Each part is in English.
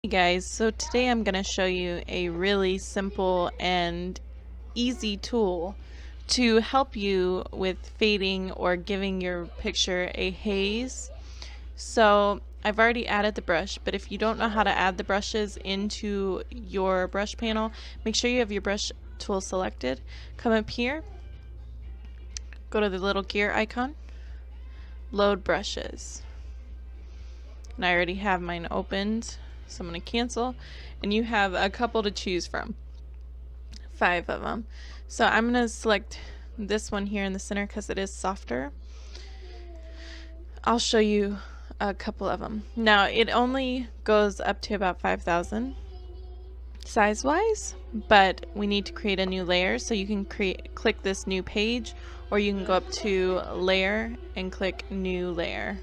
Hey guys, so today I'm going to show you a really simple and easy tool to help you with fading or giving your picture a haze. So I've already added the brush, but if you don't know how to add the brushes into your brush panel, make sure you have your brush tool selected. Come up here, go to the little gear icon, load brushes. And I already have mine opened. So I'm going to cancel, and you have a couple to choose from, 5 of them. So I'm going to select this one here in the center because it is softer. I'll show you a couple of them. Now it only goes up to about 5,000 size wise, but we need to create a new layer, so you can click this new page, or you can go up to layer and click new layer.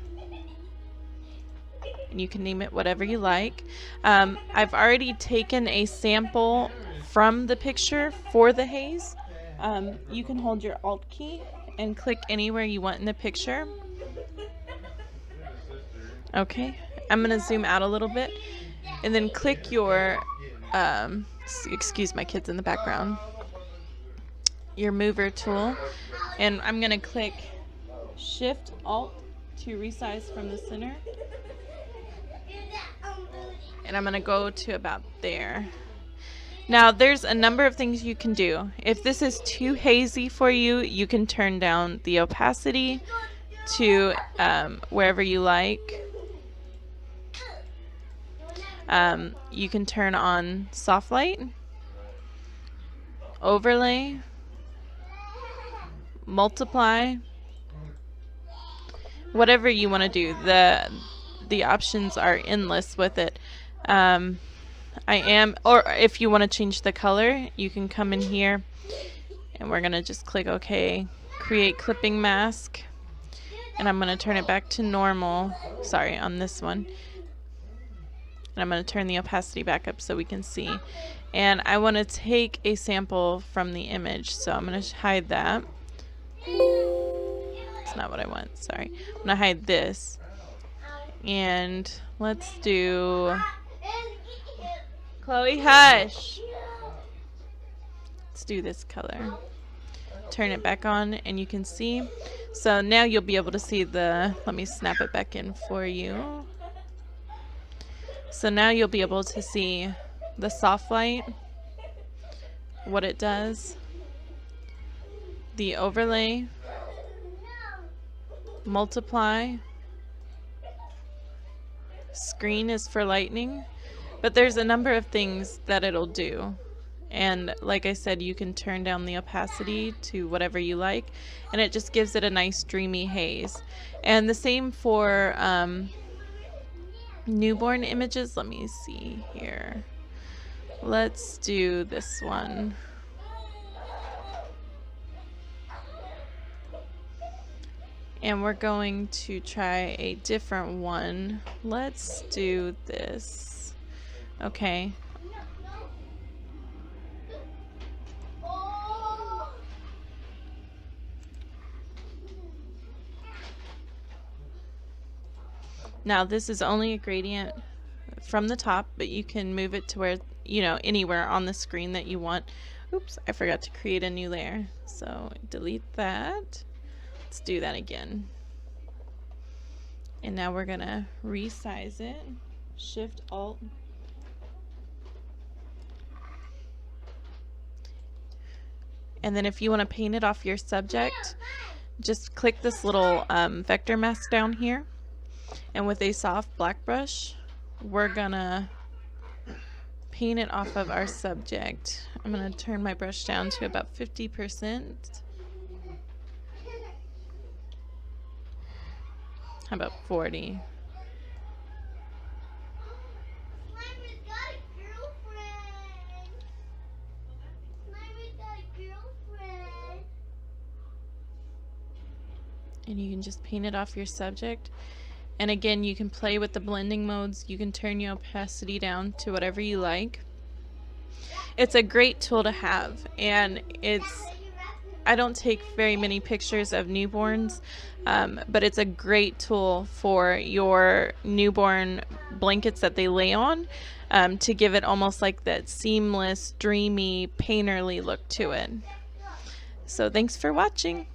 You can name it whatever you like. I've already taken a sample from the picture for the haze. You can hold your Alt key and click anywhere you want in the picture. Okay, I'm going to zoom out a little bit and then click your, excuse my kids in the background, your mover tool, and I'm going to click Shift Alt to resize from the center. And I'm going to go to about there. Now there's a number of things you can do. If this is too hazy for you, you can turn down the opacity to wherever you like. You can turn on soft light, overlay, multiply, whatever you want to do. The options are endless with it. Or if you want to change the color, you can come in here and we're going to just click OK, create clipping mask, and I'm going to turn it back to normal, sorry, on this one. And I'm going to turn the opacity back up so we can see. And I want to take a sample from the image, so I'm going to hide that. That's not what I want, sorry. I'm going to hide this. And let's do... Chloe, hush! Let's do this color. Turn it back on and you can see. So now you'll be able to see the... Let me snap it back in for you. So now you'll be able to see the soft light, what it does, the overlay, multiply, screen is for lightning. But there's a number of things that it'll do, and like I said, you can turn down the opacity to whatever you like, and it just gives it a nice dreamy haze. And the same for newborn images. Let me see here. Let's do this one. And we're going to try a different one. Let's do this. Okay. Now this is only a gradient from the top, but you can move it to where, anywhere on the screen that you want. Oops, I forgot to create a new layer. So delete that. Let's do that again. And now we're gonna resize it. Shift Alt. And then if you want to paint it off your subject, just click this little vector mask down here. And with a soft black brush, we're gonna paint it off of our subject. I'm gonna turn my brush down to about 50%. How about 40? And you can just paint it off your subject. And again, you can play with the blending modes. You can turn your opacity down to whatever you like. It's a great tool to have, and I don't take very many pictures of newborns, but it's a great tool for your newborn blankets that they lay on, to give it almost like that seamless, dreamy, painterly look to it. So thanks for watching.